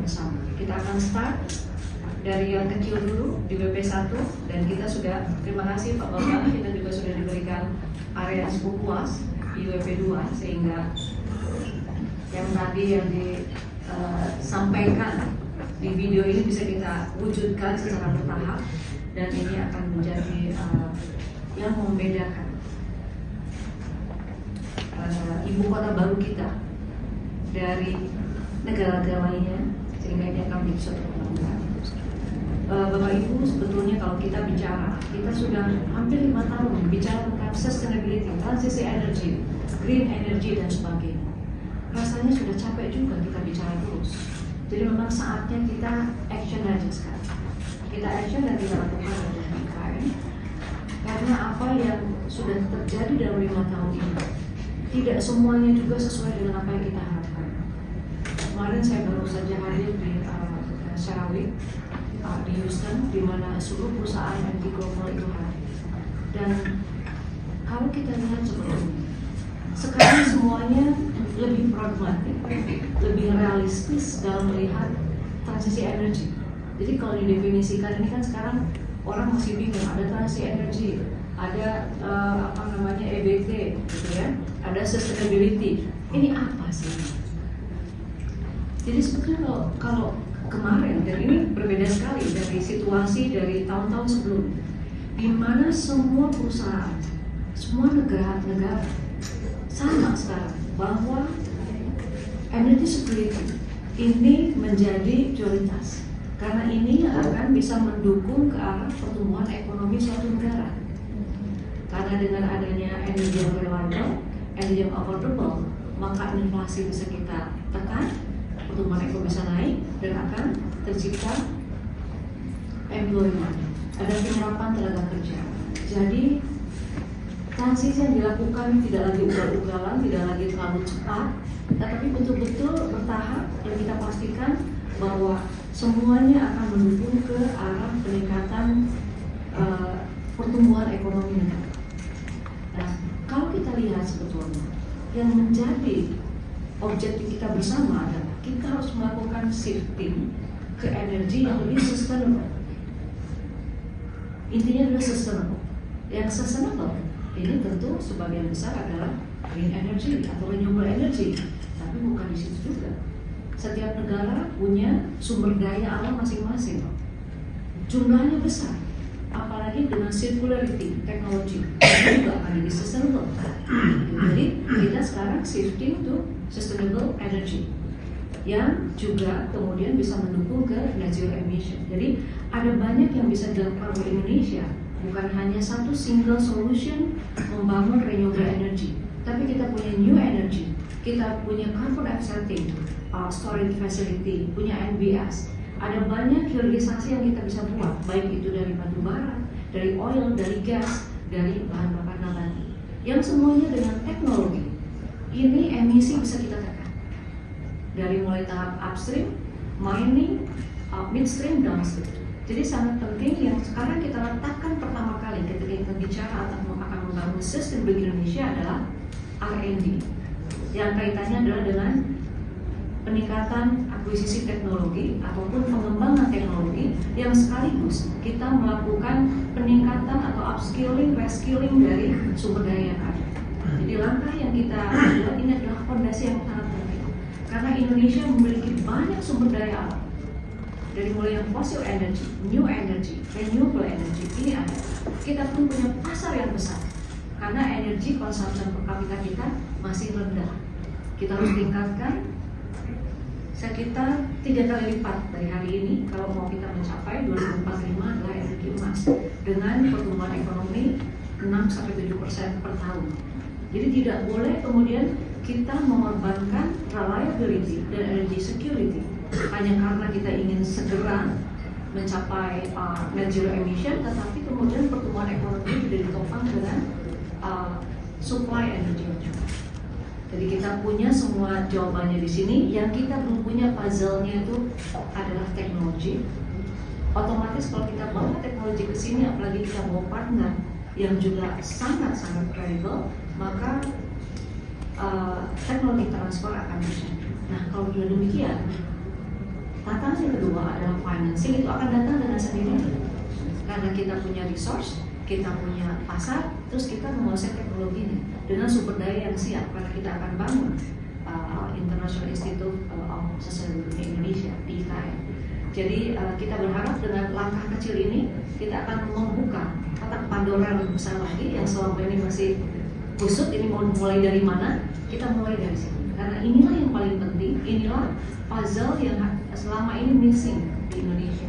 bersama. Kita akan start dari yang kecil dulu di BP1 dan kita sudah, terima kasih Pak Bapak, kita juga sudah diberikan area cukup luas di BP2 sehingga yang tadi yang disampaikan di video ini bisa kita wujudkan secara bertahap dan ini akan menjadi yang membedakan ibu kota baru kita dari negara-negara lainnya sehingga ini akan menjadi suatu kebanggaan. Bapak Ibu, sebetulnya kalau kita bicara, kita sudah hampir 5 tahun bicara tentang sustainability, transisi energi, green energy dan sebagainya. Rasanya sudah capek juga kita bicara terus. Jadi memang saatnya kita action aja sekarang. Kita action dan kita lakukan dengan IKN. Karena apa yang sudah terjadi dalam 5 tahun ini tidak semuanya juga sesuai dengan apa yang kita harapkan. Kemarin saya baru saja hadir di Sarawak, di Houston, di mana seluruh perusahaan energi global itu hadir. Dan kalau kita lihat sebelumnya, sekarang semuanya lebih pragmatik, lebih realistis dalam melihat transisi energi. Jadi kalau didefinisikan ini kan sekarang orang masih bingung, ada transisi energi, ada EBT, gitu ya, ada sustainability. Ini apa sih? Jadi sebetulnya kalau kemarin, dan ini berbeda sekali dari situasi dari tahun-tahun sebelumnya, di mana semua perusahaan, semua negara sama sekarang bahwa energy security ini menjadi prioritas karena ini akan bisa mendukung ke arah pertumbuhan ekonomi suatu negara. Karena dengan adanya energi yang reliable, energi yang affordable, maka inflasi bisa kita tekan, pertumbuhan ekonomi bisa naik dan akan tercipta employment, ada penyerapan tenaga kerja. Jadi transisi yang dilakukan tidak lagi ugal-ugalan, tidak lagi terlalu cepat, tetapi betul-betul bertahap dan kita pastikan bahwa semuanya akan mendukung ke arah peningkatan pertumbuhan ekonomi negara. Nah, kalau kita lihat sebetulnya yang menjadi objektif kita bersama adalah kita harus melakukan shifting ke energi yang lebih sustainable. Intinya adalah sustainable. Yang sustainable ini tentu sebagian besar adalah green energy atau renewable energy, tapi bukan di situ juga. Setiap negara punya sumber daya alam masing-masing. Jumlahnya besar, apalagi dengan circularity teknologi itu juga akan jadi sustainable. Jadi kita sekarang shifting to sustainable energy yang juga kemudian bisa mendukung ke net zero emission. Jadi ada banyak yang bisa dilakukan oleh Indonesia, bukan hanya satu single solution membangun renewable energy, tapi kita punya new energy, kita punya carbon offsetting, storage facility, punya NBS. Ada banyak hilirisasi yang kita bisa buat, baik itu dari batu bara, dari oil, dari gas, dari bahan bakar nabati, yang semuanya dengan teknologi ini emisi bisa kita tekan dari mulai tahap upstream, mining, midstream, downstream. Jadi sangat penting yang sekarang kita letakkan pertama kali ketika kita bicara atau akan membangun sistem di Indonesia adalah R&D, yang kaitannya adalah dengan peningkatan akuisisi teknologi ataupun pengembangan teknologi yang sekaligus kita melakukan peningkatan atau upskilling, reskilling dari sumber daya yang ada. Jadi langkah yang kita buat ini adalah fondasi yang sangat penting karena Indonesia memiliki banyak sumber daya alam dari mulai yang fossil energy, new energy, renewable energy ini ada. Kita pun punya pasar yang besar karena energi consumption per kapita kita masih rendah. Kita harus tingkatkan sekitar 3 kali lipat dari hari ini kalau mau kita mencapai 2045 adalah energi emas dengan pertumbuhan ekonomi 6-7% per tahun. Jadi tidak boleh kemudian kita mengorbankan reliability dan energy security hanya karena kita ingin segera mencapai net zero emission, tetapi kemudian pertumbuhan ekonomi tidak ditopang dengan supply energy juga. Jadi kita punya semua jawabannya di sini. Yang kita belum punya puzzle-nya itu adalah teknologi. Otomatis kalau kita bawa teknologi ke sini, apalagi kita bawa partner yang juga sangat-sangat credible, maka teknologi transfer akan bisa. Nah, kalau sudah demikian, Tantangan yang kedua adalah financing, itu akan datang dengan sendirinya. Karena kita punya resource, kita punya pasar, terus kita menguasai teknologinya dengan sumber daya yang siap, karena kita akan bangun International Institute of Sustainability Indonesia (IKN). Jadi kita berharap dengan langkah kecil ini kita akan membuka kotak Pandora lebih besar lagi yang selama ini masih kusut. Ini mau mulai dari mana? Kita mulai dari sini, karena inilah yang paling penting, inilah puzzle yang selama ini missing di Indonesia.